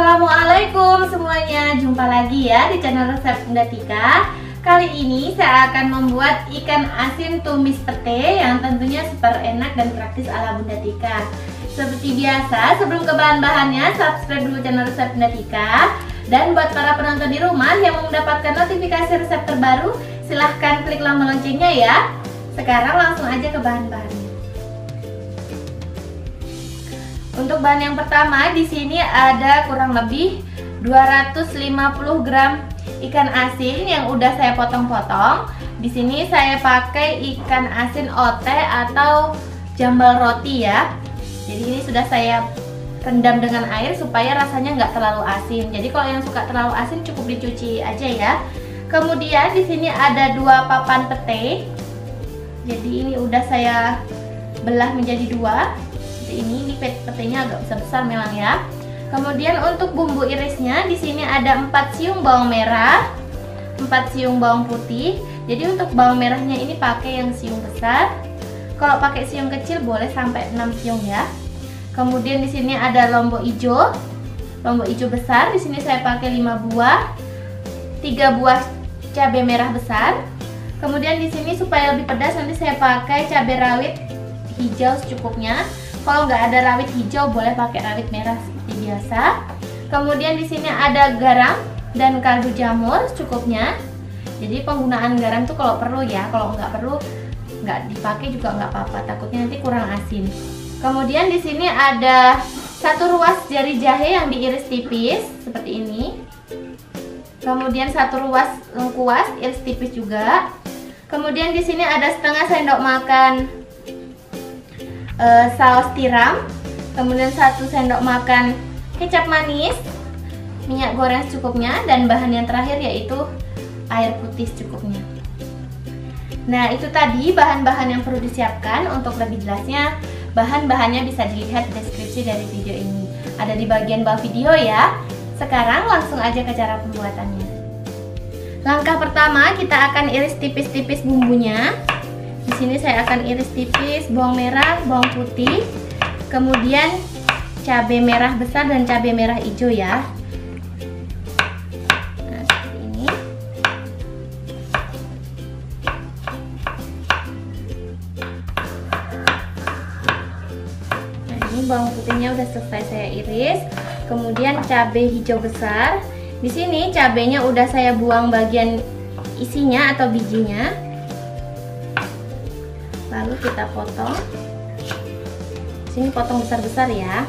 Assalamualaikum semuanya, jumpa lagi ya di channel resep Bunda Tika. Kali ini saya akan membuat ikan asin tumis pete yang tentunya super enak dan praktis ala Bunda Tika. Seperti biasa, sebelum ke bahan-bahannya, subscribe dulu channel resep Bunda Tika. Dan buat para penonton di rumah yang mau mendapatkan notifikasi resep terbaru, silahkan klik tombol loncengnya ya. Sekarang langsung aja ke bahan-bahannya. Untuk bahan yang pertama, di sini ada kurang lebih 250 gram ikan asin yang udah saya potong-potong. Di sini saya pakai ikan asin ote atau jambal roti ya. Jadi ini sudah saya rendam dengan air supaya rasanya nggak terlalu asin. Jadi kalau yang suka terlalu asin cukup dicuci aja ya. Kemudian di sini ada 2 papan pete. Jadi ini udah saya belah menjadi 2. Ini petenya agak besar-besar memang ya. Kemudian untuk bumbu irisnya di sini ada 4 siung bawang merah, 4 siung bawang putih. Jadi untuk bawang merahnya ini pakai yang siung besar. Kalau pakai siung kecil boleh sampai 6 siung ya. Kemudian di sini ada lombok hijau. Lombok hijau besar, di sini saya pakai 5 buah. 3 buah cabai merah besar. Kemudian di sini supaya lebih pedas nanti saya pakai cabai rawit hijau secukupnya. Kalau nggak ada rawit hijau boleh pakai rawit merah seperti biasa. Kemudian di sini ada garam dan kaldu jamur secukupnya. Jadi penggunaan garam tuh kalau perlu ya, kalau nggak perlu nggak dipakai juga nggak apa-apa. Takutnya nanti kurang asin. Kemudian di sini ada 1 ruas jari jahe yang diiris tipis seperti ini. Kemudian 1 ruas lengkuas iris tipis juga. Kemudian di sini ada setengah sendok makan saus tiram, kemudian 1 sendok makan kecap manis, minyak goreng secukupnya, dan bahan yang terakhir yaitu air putih secukupnya. Nah itu tadi bahan-bahan yang perlu disiapkan. Untuk lebih jelasnya bahan-bahannya bisa dilihat di deskripsi dari video ini, ada di bagian bawah video ya. Sekarang langsung aja ke cara pembuatannya. Langkah pertama kita akan iris tipis-tipis bumbunya. Di sini saya akan iris tipis bawang merah, bawang putih, kemudian cabai merah besar dan cabai merah hijau ya. Nah, seperti ini. Nah, ini bawang putihnya udah selesai saya iris. Kemudian cabai hijau besar. Di sini cabainya udah saya buang bagian isinya atau bijinya. Lalu kita potong. Sini potong besar-besar ya.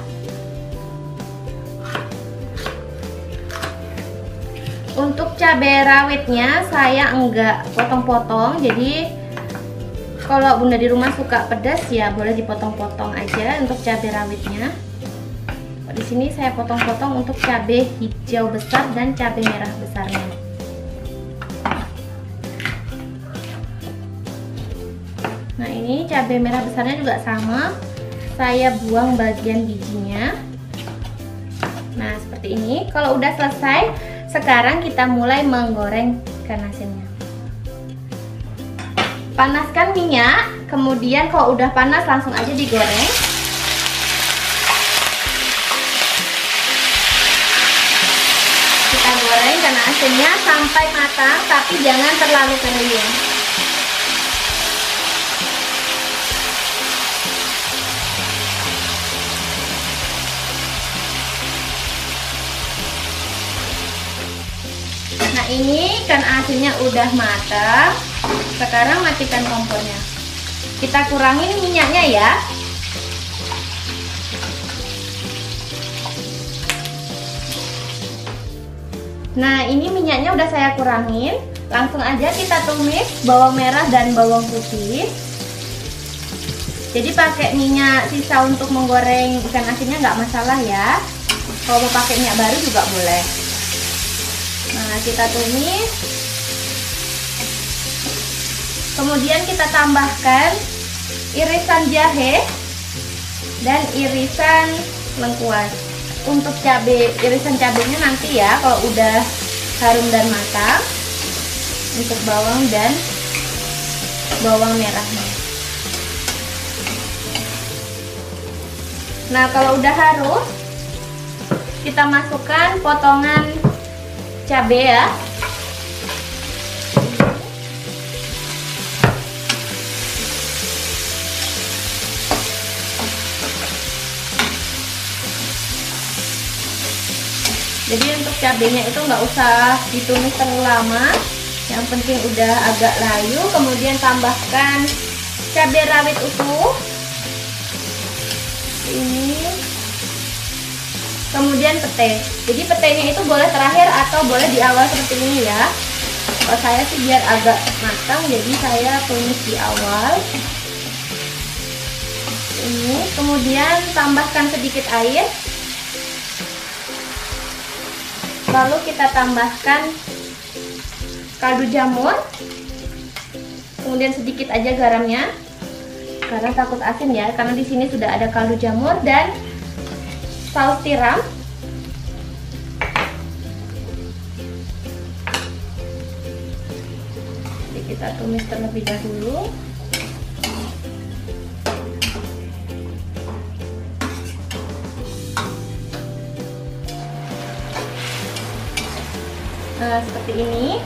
Untuk cabai rawitnya saya enggak potong-potong. Jadi kalau Bunda di rumah suka pedas ya boleh dipotong-potong aja untuk cabai rawitnya. Di sini saya potong-potong untuk cabai hijau besar dan cabai merah besarnya. Nah ini cabai merah besarnya juga sama, saya buang bagian bijinya. Nah seperti ini. Kalau udah selesai, sekarang kita mulai menggoreng ikan asinnya. Panaskan minyak, kemudian kalau udah panas langsung aja digoreng. Kita goreng ikan asinnya sampai matang, tapi jangan terlalu kering. Nah ini ikan asinnya udah matang. Sekarang matikan kompornya. Kita kurangin minyaknya ya. Nah ini minyaknya udah saya kurangin. Langsung aja kita tumis bawang merah dan bawang putih. Jadi pakai minyak sisa untuk menggoreng ikan asinnya nggak masalah ya. Kalau mau pakai minyak baru juga boleh. Nah kita tumis. Kemudian kita tambahkan irisan jahe dan irisan lengkuas. Untuk irisan cabenya nanti ya kalau udah harum dan matang. Untuk bawang dan bawang merahnya. Nah kalau udah harum, kita masukkan potongan cabai ya. Jadi untuk cabenya itu nggak usah ditumis terlalu lama, yang penting udah agak layu. Kemudian tambahkan cabai rawit utuh ini, kemudian pete. Jadi petenya itu boleh terakhir atau boleh di awal seperti ini ya. Kalau saya sih biar agak matang, jadi saya tumis di awal ini. Kemudian tambahkan sedikit air, lalu kita tambahkan kaldu jamur, kemudian sedikit aja garamnya karena takut asin ya, karena di sini sudah ada kaldu jamur dan saus tiram. Jadi kita tumis terlebih dahulu. Nah, seperti ini.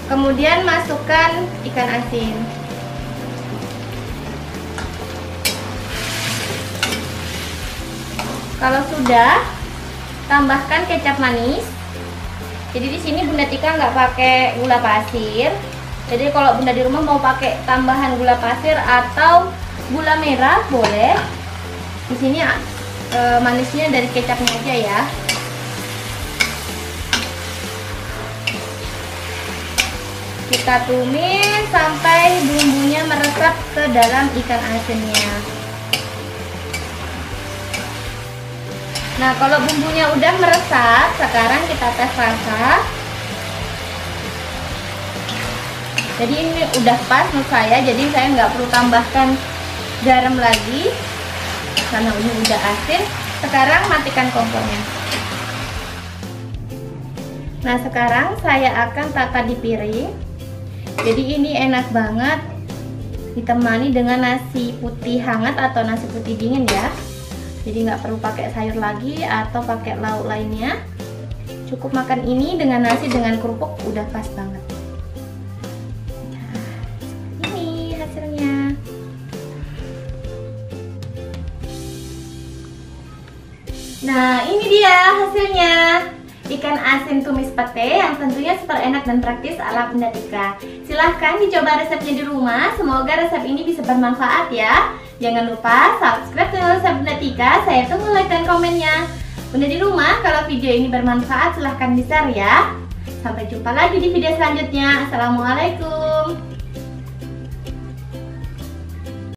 Kemudian masukkan ikan asin. Kalau sudah, tambahkan kecap manis. Jadi di sini Bunda Tika nggak pakai gula pasir. Jadi kalau Bunda di rumah mau pakai tambahan gula pasir atau gula merah boleh. Di sini manisnya dari kecapnya aja ya. Kita tumis sampai bumbunya meresap ke dalam ikan asinnya. Nah, kalau bumbunya udah meresap, sekarang kita tes rasa. Jadi ini udah pas menurut saya, jadi saya nggak perlu tambahkan garam lagi karena ini udah asin. Sekarang matikan kompornya. Nah, sekarang saya akan tata di piring. Jadi ini enak banget ditemani dengan nasi putih hangat atau nasi putih dingin ya. Jadi nggak perlu pakai sayur lagi atau pakai lauk lainnya. Cukup makan ini dengan nasi dengan kerupuk udah pas banget. Nah, ini hasilnya. Nah, ini dia hasilnya. Ikan asin tumis pete yang tentunya super enak dan praktis ala Bunda Tika. Silahkan dicoba resepnya di rumah. Semoga resep ini bisa bermanfaat ya. Jangan lupa subscribe channel resep Bunda Tika. Saya tunggu like dan komennya. Bunda di rumah, kalau video ini bermanfaat silahkan di-share ya. Sampai jumpa lagi di video selanjutnya. Assalamualaikum.